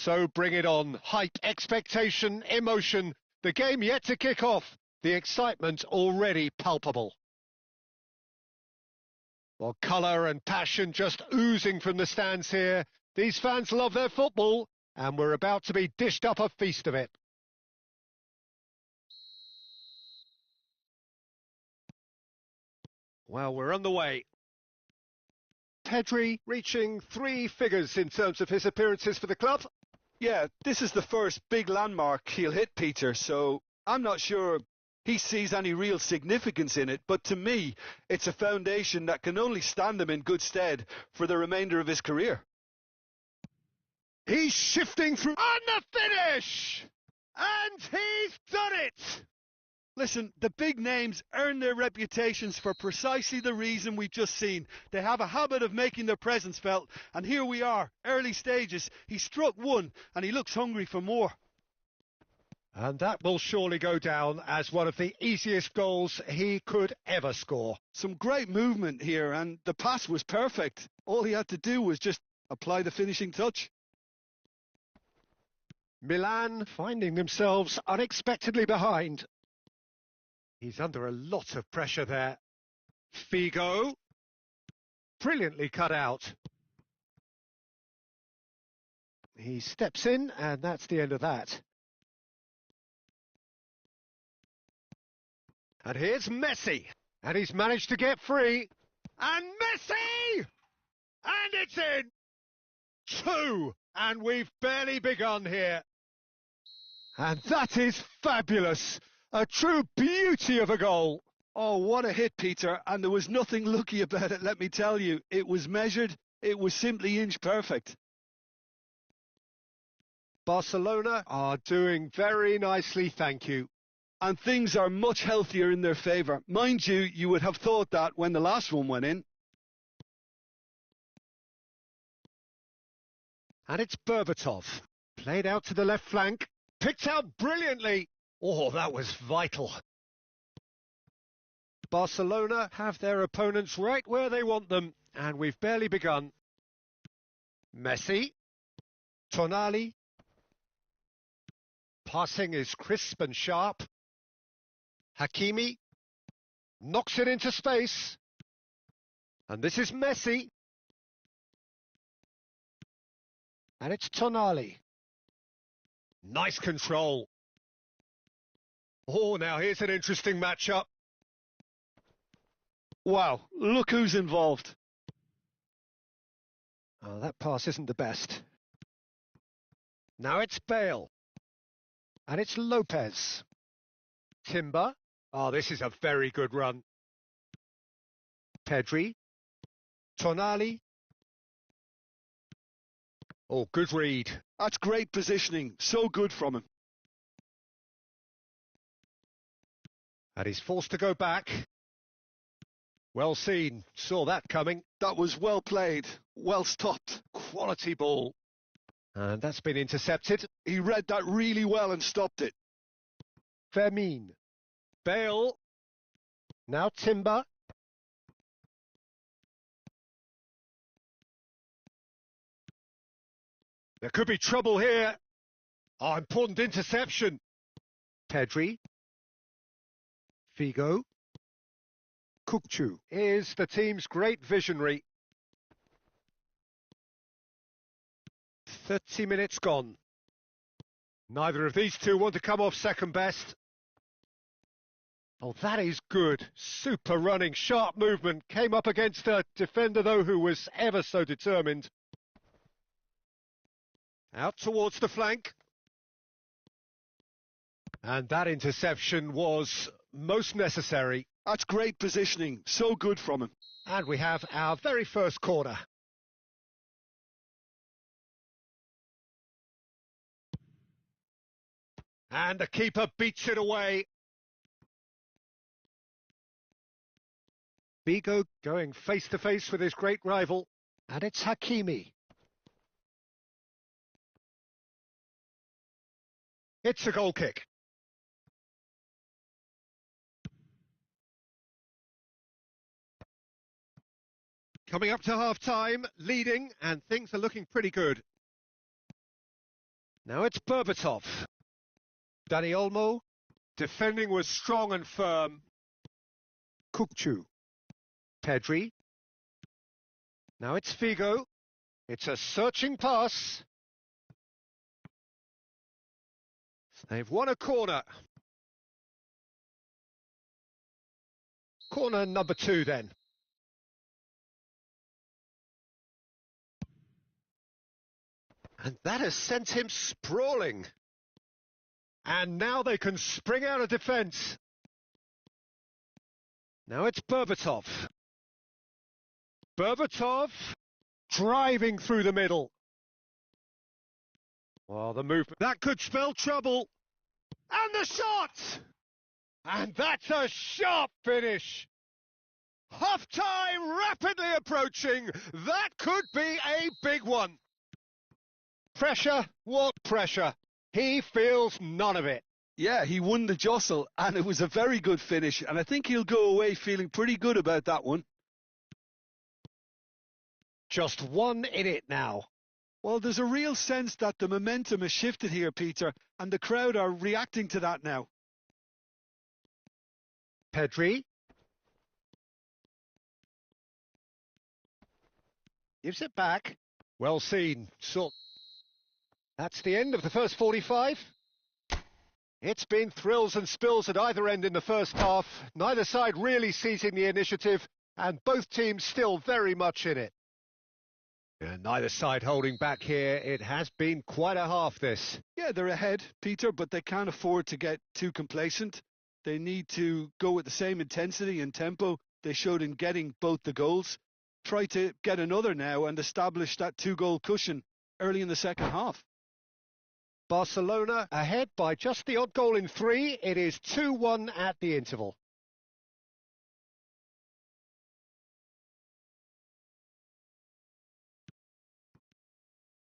So bring it on. Hype, expectation, emotion. The game yet to kick off. The excitement already palpable. Well, colour and passion just oozing from the stands here. These fans love their football, and we're about to be dished up a feast of it. Well, we're on the way. Pedri reaching 3 figures in terms of his appearances for the club. Yeah, this is the first big landmark he'll hit, Peter, so I'm not sure he sees any real significance in it, but to me, it's a foundation that can only stand him in good stead for the remainder of his career. He's shifting through on the finish! And he's done it! Listen, the big names earn their reputations for precisely the reason we've just seen. They have a habit of making their presence felt, and here we are, early stages. He struck one, and he looks hungry for more. And that will surely go down as one of the easiest goals he could ever score. Some great movement here, and the pass was perfect. All he had to do was just apply the finishing touch. Milan finding themselves unexpectedly behind. He's under a lot of pressure there. Figo. Brilliantly cut out. He steps in, and that's the end of that. And here's Messi. And he's managed to get free. And Messi! And it's in! 2! And we've barely begun here. And that is fabulous. A true beauty of a goal. Oh, what a hit, Peter. And there was nothing lucky about it, let me tell you. It was measured. It was simply inch perfect. Barcelona are doing very nicely, thank you. And things are much healthier in their favour. Mind you, you would have thought that when the last one went in. And it's Berbatov. Played out to the left flank. Picked out brilliantly. Oh, that was vital. Barcelona have their opponents right where they want them, and we've barely begun. Messi. Tonali. Passing is crisp and sharp. Hakimi. Knocks it into space. And this is Messi. And it's Tonali. Nice control. Oh, now here's an interesting matchup. Wow, look who's involved. Oh, that pass isn't the best. Now it's Bale. And it's Lopez. Timber. Oh, this is a very good run. Pedri. Tonali. Oh, good read. That's great positioning. So good from him. And he's forced to go back. Well seen. Saw that coming. That was well played. Well stopped. Quality ball. And that's been intercepted. He read that really well and stopped it. Fermin. Bale. Now Timber. There could be trouble here. Oh, important interception. Pedri. Figo. Kukçu is the team's great visionary. 30 minutes gone. Neither of these two want to come off second best. Oh, that is good. Super running, sharp movement. Came up against a defender, though, who was ever so determined. Out towards the flank. And that interception was most necessary. That's great positioning. So good from him. And we have our very first corner. And the keeper beats it away. Figo going face-to-face with his great rival. And it's Hakimi. It's a goal kick. Coming up to half-time, leading, and things are looking pretty good. Now it's Berbatov. Dani Olmo. Defending was strong and firm. Kukcu. Pedri. Now it's Figo. It's a searching pass. They've won a corner. Corner number 2 then. And that has sent him sprawling. And now they can spring out of defence. Now it's Berbatov. Berbatov driving through the middle. Well, the movement. That could spell trouble. And the shot! And that's a sharp finish. Half-time rapidly approaching. That could be a big one. Pressure? What pressure? He feels none of it. Yeah, he won the jostle, and it was a very good finish, and I think he'll go away feeling pretty good about that one. Just 1 in it now. Well, there's a real sense that the momentum has shifted here, Peter, and the crowd are reacting to that now. Pedri. Gives it back. Well seen. That's the end of the first 45. It's been thrills and spills at either end in the first half. Neither side really seizing the initiative, and both teams still very much in it. And neither side holding back here. It has been quite a half, this. Yeah, they're ahead, Peter, but they can't afford to get too complacent. They need to go with the same intensity and tempo they showed in getting both the goals. Try to get another now and establish that 2-goal cushion early in the second half. Barcelona ahead by just the odd goal in 3. It is 2-1 at the interval.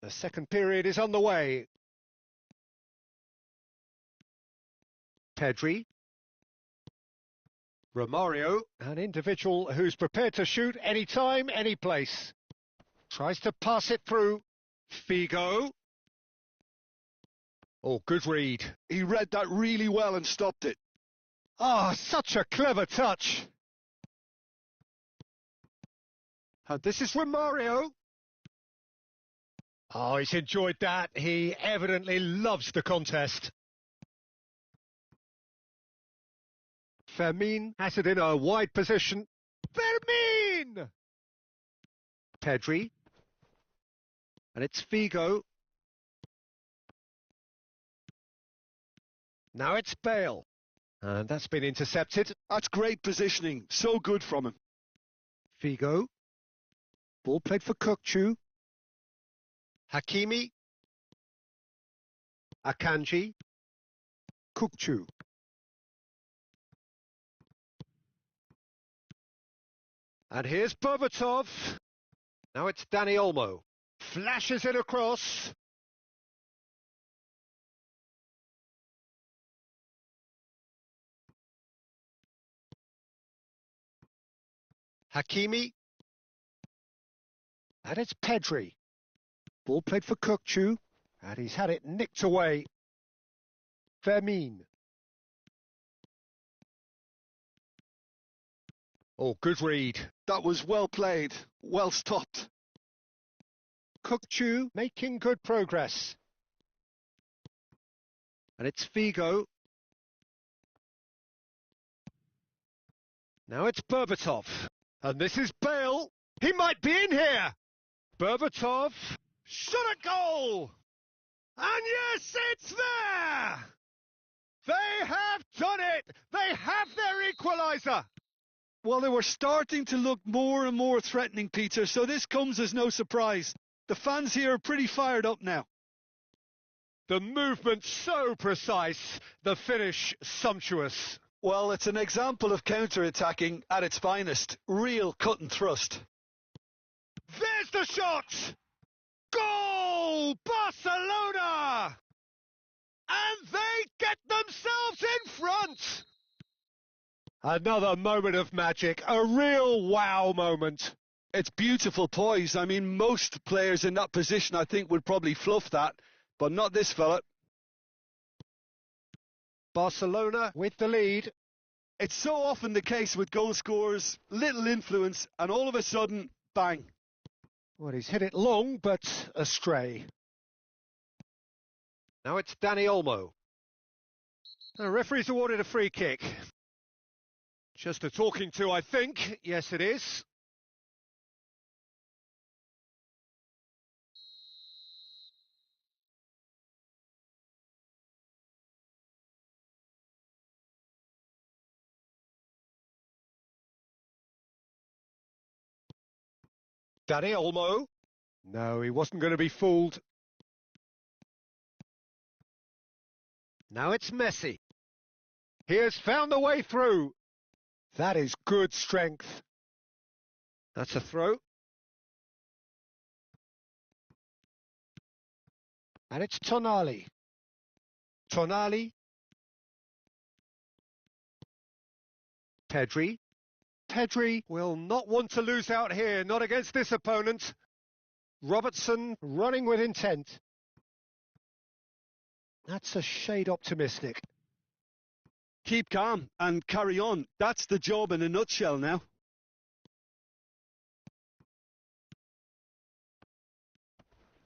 The second period is on the way. Pedri. Romario, an individual who's prepared to shoot any time, any place. Tries to pass it through. Figo. Oh, good read. He read that really well and stopped it. Ah, such a clever touch. And this is Romario. Oh, he's enjoyed that. He evidently loves the contest. Fermin has it in a wide position. Fermin! Pedri. And it's Figo. Now it's Bale. And that's been intercepted. That's great positioning. So good from him. Figo. Ball played for Kukcu. Hakimi. Akanji. Kukcu. And here's Berbatov. Now it's Dani Olmo. Flashes it across. Hakimi. And it's Pedri. Ball played for Kukcu. And he's had it nicked away. Fermin. Oh, good read. That was well played. Well stopped. Kukcu making good progress. And it's Figo. Now it's Berbatov. And this is Bale. He might be in here. Berbatov. Shot a goal. And yes, it's there. They have done it. They have their equaliser. Well, they were starting to look more and more threatening, Peter, so this comes as no surprise. The fans here are pretty fired up now. The movement so precise, the finish sumptuous. Well, it's an example of counter-attacking at its finest. Real cut and thrust. There's the shot! Goal! Barcelona! And they get themselves in front! Another moment of magic, a real wow moment. It's beautiful poise. I mean, most players in that position, I think, would probably fluff that. but not this fella. Barcelona with the lead. It's so often the case with goal scorers, little influence, and all of a sudden, bang. Well, he's hit it long, but astray. Now it's Dani Olmo. The referee's awarded a free kick. Just a talking to, I think. Yes, it is. Dani Olmo. No, he wasn't going to be fooled. Now it's Messi. He has found the way through. That is good strength. That's a throw. And it's Tonali. Tonali. Pedri. Pedri will not want to lose out here, not against this opponent. Robertson running with intent. That's a shade optimistic. Keep calm and carry on. That's the job in a nutshell now.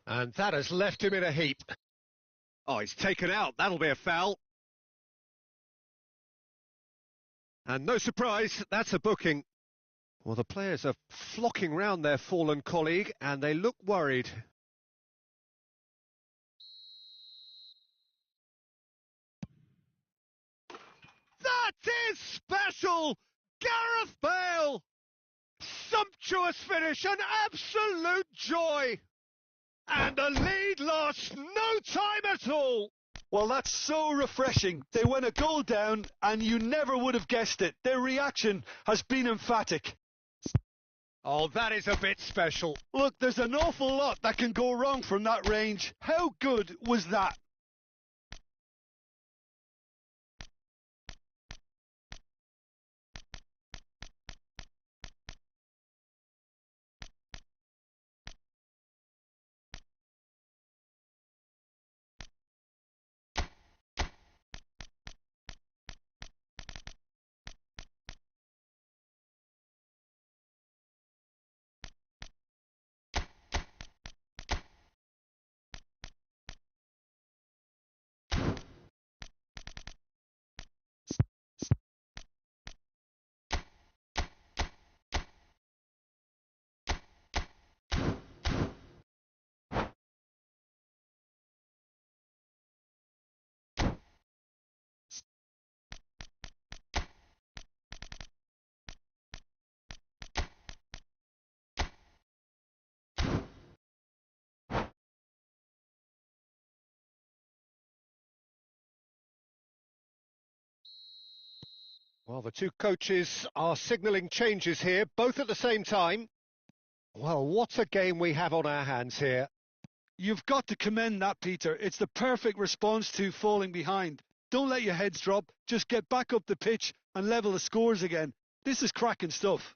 And that has left him in a heap. Oh, he's taken out. That'll be a foul. And no surprise, that's a booking. Well, the players are flocking round their fallen colleague, and they look worried. That is special! Gareth Bale! Sumptuous finish, an absolute joy! And the lead lost no time at all! Well, that's so refreshing. They went a goal down, and you never would have guessed it. Their reaction has been emphatic. Oh, that is a bit special. Look, there's an awful lot that can go wrong from that range. How good was that? Well, the two coaches are signalling changes here, both at the same time. Well, what a game we have on our hands here. You've got to commend that, Peter. It's the perfect response to falling behind. Don't let your heads drop. Just get back up the pitch and level the scores again. This is cracking stuff.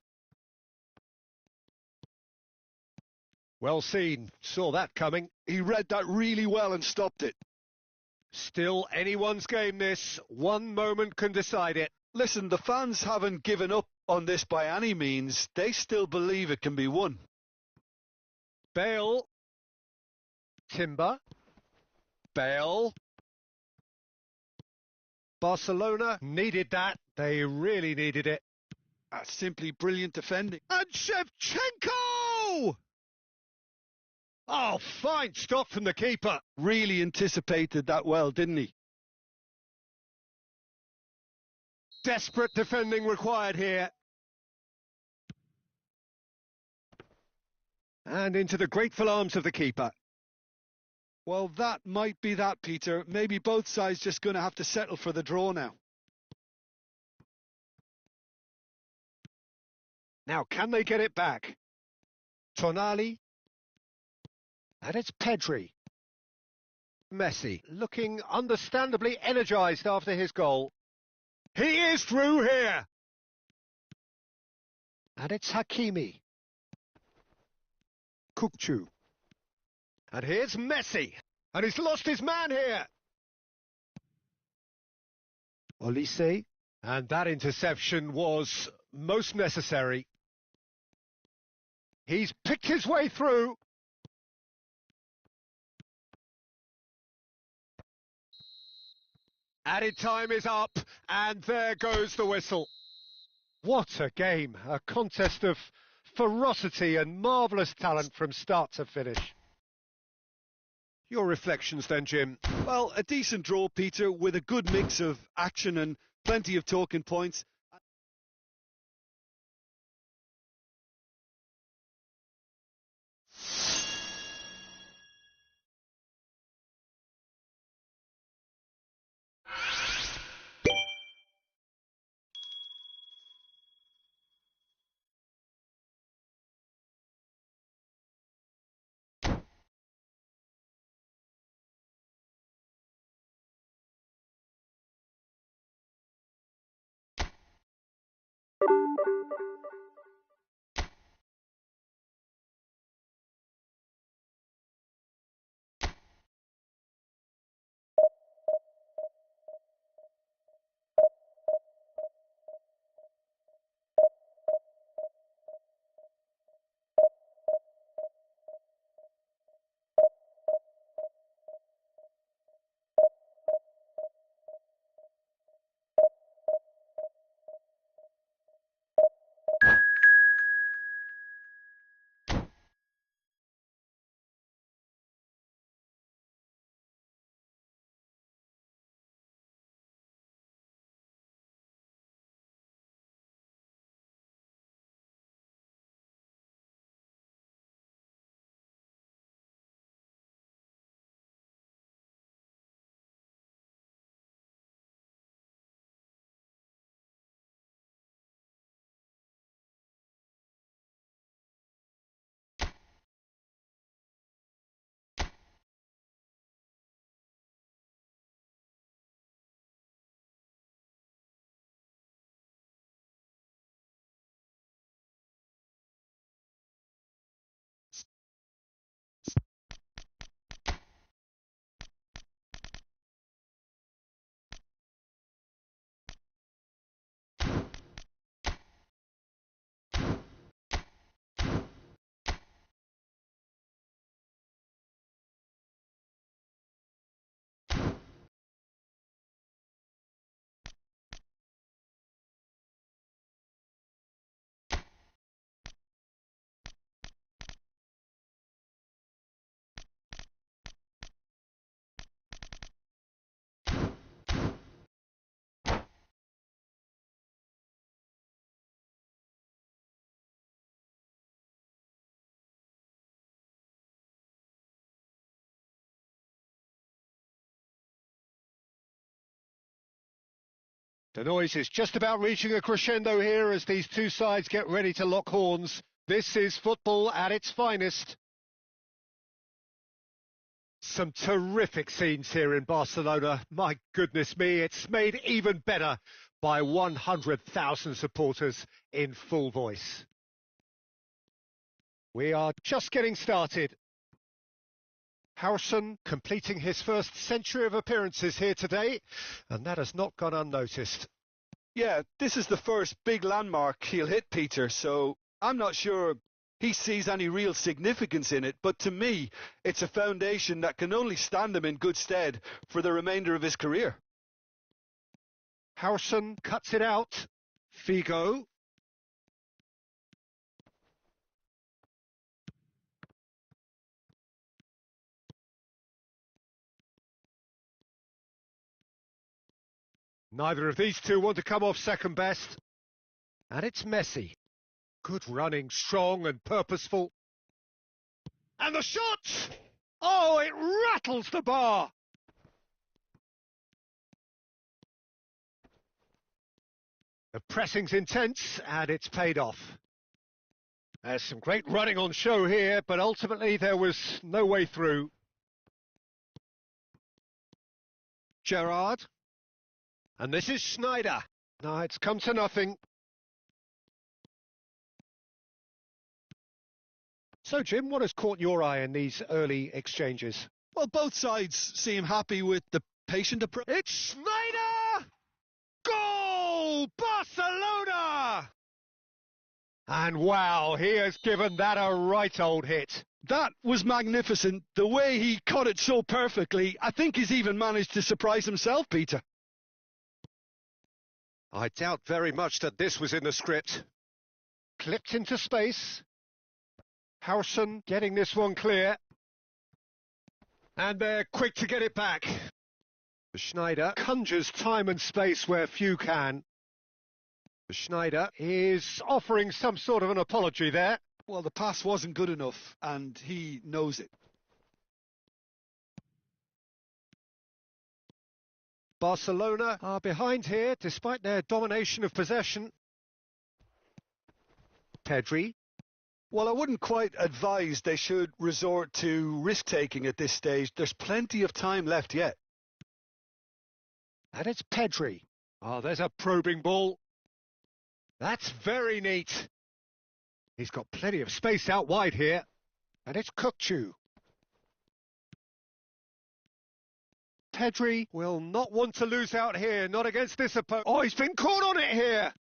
Well seen. Saw that coming. He read that really well and stopped it. Still anyone's game, this. One moment can decide it. Listen, the fans haven't given up on this by any means. They still believe it can be won. Bale. Timber. Bale. Barcelona needed that. They really needed it. That's simply brilliant defending. And Shevchenko! Oh, fine stop from the keeper. Really anticipated that well, didn't he? Desperate defending required here. And into the grateful arms of the keeper. Well, that might be that, Peter. Maybe both sides just going to have to settle for the draw now. Now, can they get it back? Tonali. And it's Pedri. Messi, looking understandably energised after his goal. He is through here! And it's Hakimi. Kukçu. And here's Messi. And he's lost his man here. Olise. And that interception was most necessary. He's picked his way through. Added time is up, and there goes the whistle. What a game, a contest of ferocity and marvellous talent from start to finish. Your reflections then, Jim? Well, a decent draw, Peter, with a good mix of action and plenty of talking points. The noise is just about reaching a crescendo here as these two sides get ready to lock horns. This is football at its finest. Some terrific scenes here in Barcelona. My goodness me, it's made even better by 100,000 supporters in full voice. We are just getting started. Harrison completing his first century of appearances here today, and that has not gone unnoticed. Yeah, this is the first big landmark he'll hit, Peter, so I'm not sure he sees any real significance in it, but to me, it's a foundation that can only stand him in good stead for the remainder of his career. Harrison cuts it out. Figo. Neither of these two want to come off second best. And it's Messi. Good running, strong and purposeful. And the shot! Oh, it rattles the bar! The pressing's intense and it's paid off. There's some great running on show here, but ultimately there was no way through. Gerrard. And this is Schneider. No, it's come to nothing. So, Jim, what has caught your eye in these early exchanges? Well, both sides seem happy with the patient approach. It's Schneider! Goal! Barcelona! And wow, he has given that a right old hit. That was magnificent. The way he cut it so perfectly, I think he's even managed to surprise himself, Peter. I doubt very much that this was in the script. Clipped into space. Howson getting this one clear. And they're quick to get it back. Schneider conjures time and space where few can. Schneider is offering some sort of an apology there. Well, the pass wasn't good enough, and he knows it. Barcelona are behind here, despite their domination of possession. Pedri. Well, I wouldn't quite advise they should resort to risk-taking at this stage. There's plenty of time left yet. And it's Pedri. Oh, there's a probing ball. That's very neat. He's got plenty of space out wide here. And it's Kukçu. Pedri will not want to lose out here, not against this opponent. Oh, he's been caught on it here.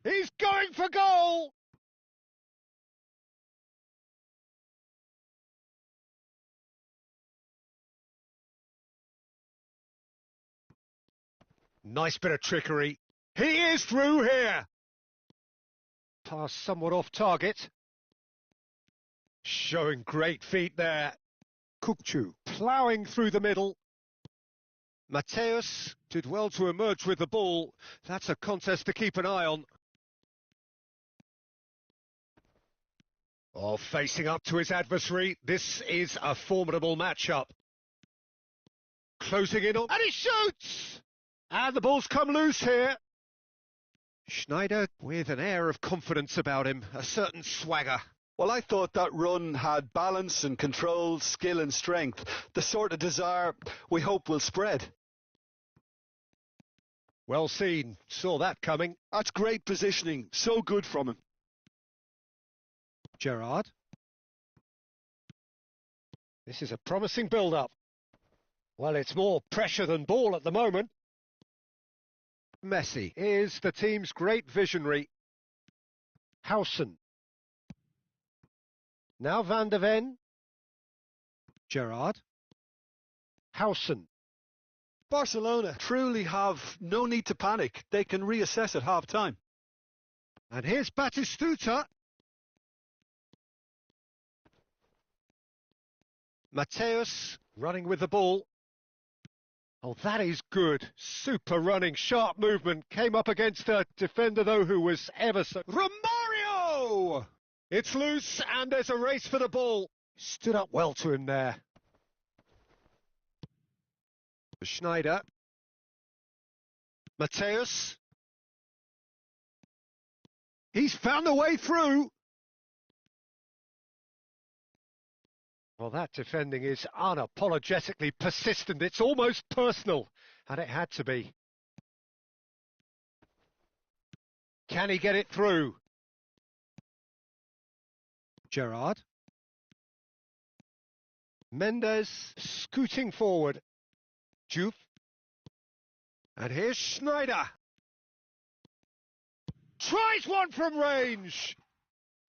He's going for goal! Nice bit of trickery. He is through here! Pass somewhat off target. Showing great feet there. Kukçu ploughing through the middle. Mateus did well to emerge with the ball. That's a contest to keep an eye on. Oh, facing up to his adversary. This is a formidable matchup. Closing in on... And he shoots! And the ball's come loose here. Schneider with an air of confidence about him, a certain swagger. Well, I thought that run had balance and control, skill and strength. The sort of desire we hope will spread. Well seen. Saw that coming. That's great positioning. So good from him. Gerrard. This is a promising build-up. Well, it's more pressure than ball at the moment. Messi is the team's great visionary. Howson. Now Van de Ven. Gerrard. Howson. Barcelona truly have no need to panic. They can reassess at half-time. And here's Batistuta. Mateus running with the ball. Oh, that is good. Super running, sharp movement. Came up against a defender, though, who was ever so... Romario! It's loose, and there's a race for the ball. Stood up well to him there. Schneider. Mateus. He's found the way through. Well, that defending is unapologetically persistent. It's almost personal, and it had to be. Can he get it through? Gerrard. Mendes scooting forward. Juve. And here's Schneider. Tries one from range.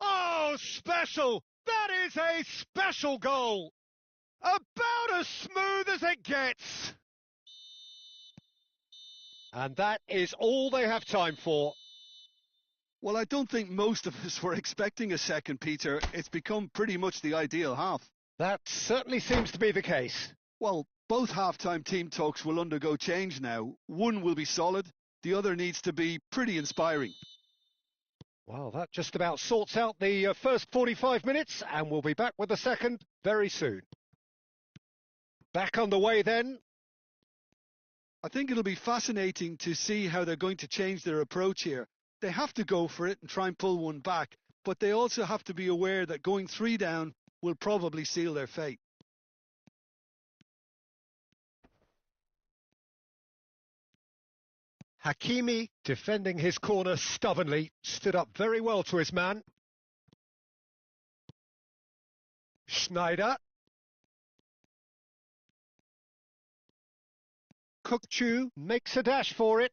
Oh, special. That is a special goal. About as smooth as it gets. And that is all they have time for. Well, I don't think most of us were expecting a second, Peter. It's become pretty much the ideal half. That certainly seems to be the case. Well, both half-time team talks will undergo change now. One will be solid, the other needs to be pretty inspiring. Well, that just about sorts out the first 45 minutes, and we'll be back with the second very soon. Back on the way then. I think it'll be fascinating to see how they're going to change their approach here. They have to go for it and try and pull one back, but they also have to be aware that going 3 down will probably seal their fate. Hakimi, defending his corner stubbornly, stood up very well to his man. Schneider. Kukchu makes a dash for it.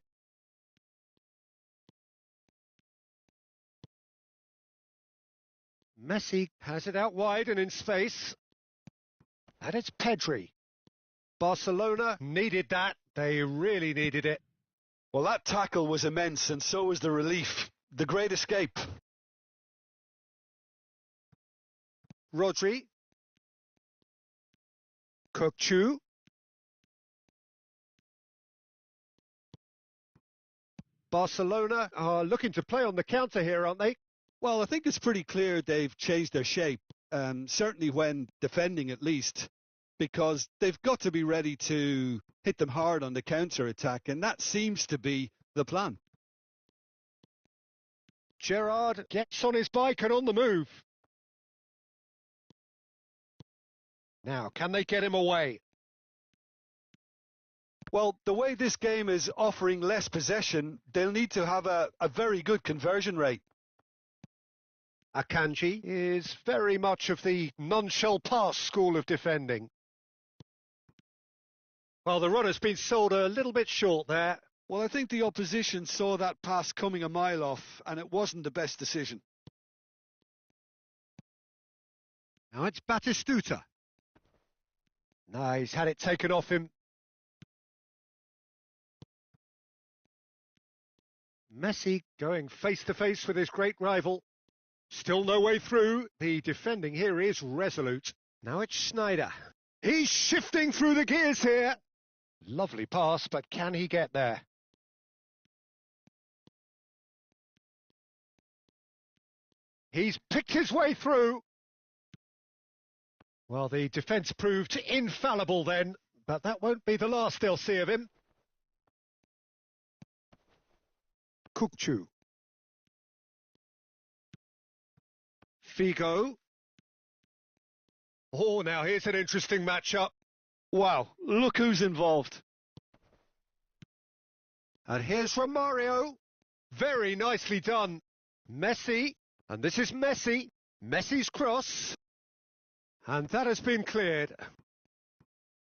Messi has it out wide and in space. And it's Pedri. Barcelona needed that. They really needed it. Well, that tackle was immense, and so was the relief. The great escape. Rodri. Kukchu. Barcelona are looking to play on the counter here, aren't they? Well, I think it's pretty clear they've changed their shape, certainly when defending at least, because they've got to be ready to hit them hard on the counter-attack, and that seems to be the plan. Gerrard gets on his bike and on the move. Now, can they get him away? Well, the way this game is offering less possession, they'll need to have a very good conversion rate. Akanji is very much of the none-shall-pass school of defending. Well, the runner's been sold a little bit short there. Well, I think the opposition saw that pass coming a mile off, and it wasn't the best decision. Now it's Batistuta. No, he's had it taken off him. Messi going face-to-face with his great rival. Still no way through. The defending here is resolute. Now it's Schneider. He's shifting through the gears here. Lovely pass, but can he get there? He's picked his way through. Well, the defence proved infallible then, but that won't be the last they'll see of him. Kukchu. Figo. Oh, now here's an interesting matchup. Wow, look who's involved. And here's Romario. Very nicely done. Messi. And this is Messi. Messi's cross. And that has been cleared.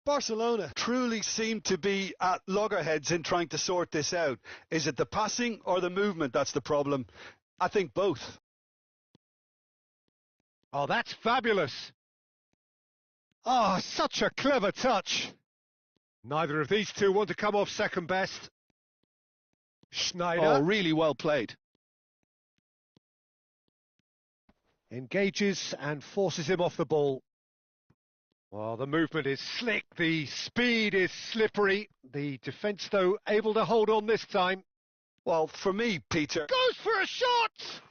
Barcelona truly seem to be at loggerheads in trying to sort this out. Is it the passing or the movement that's the problem? I think both. Oh, that's fabulous. Oh, such a clever touch. Neither of these two want to come off second best. Schneider. Oh, really well played. Engages and forces him off the ball. Well, the movement is slick, the speed is slippery. The defence, though, able to hold on this time. Well, for me, Peter... Goes for a shot!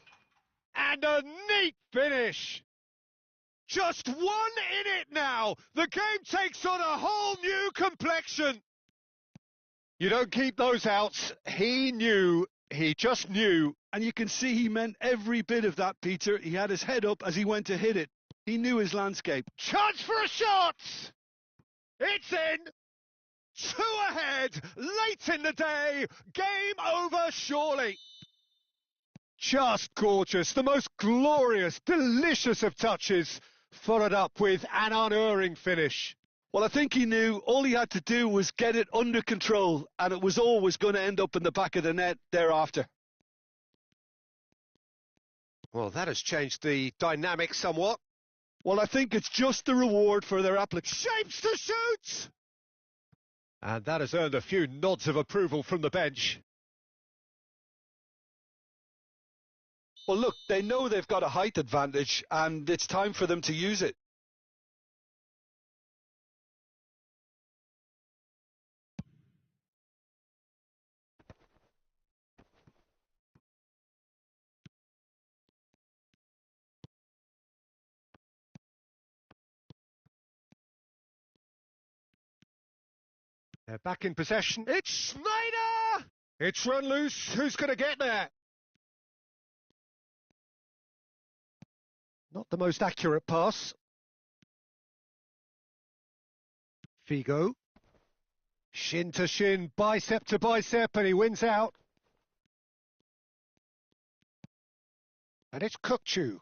And a neat finish! Just one in it now! The game takes on a whole new complexion! You don't keep those outs. He knew, he just knew. And you can see he meant every bit of that, Peter. He had his head up as he went to hit it. He knew his landscape. Chance for a shot! It's in! 2 ahead, late in the day, game over surely. Just gorgeous, the most glorious, delicious of touches, followed up with an unerring finish. Well, I think he knew all he had to do was get it under control, and it was always going to end up in the back of the net thereafter. Well, that has changed the dynamic somewhat. Well, I think it's just the reward for their application. Shapes to shoot! And that has earned a few nods of approval from the bench. Well, look, they know they've got a height advantage, and it's time for them to use it. They're back in possession. It's Schneider! It's run loose. Who's going to get there? Not the most accurate pass. Figo. Shin to shin, bicep to bicep, and he wins out. And it's Kukchu.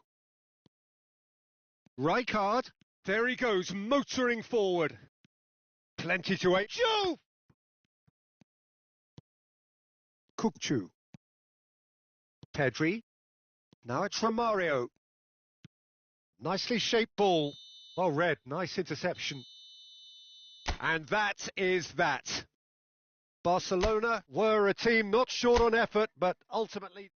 Rijkaard. There he goes, motoring forward. Plenty to aim. Joe! Kukcu. Pedri. Now it's Romario. Nicely shaped ball. Well read, nice interception. And that is that. Barcelona were a team not short on effort, but ultimately...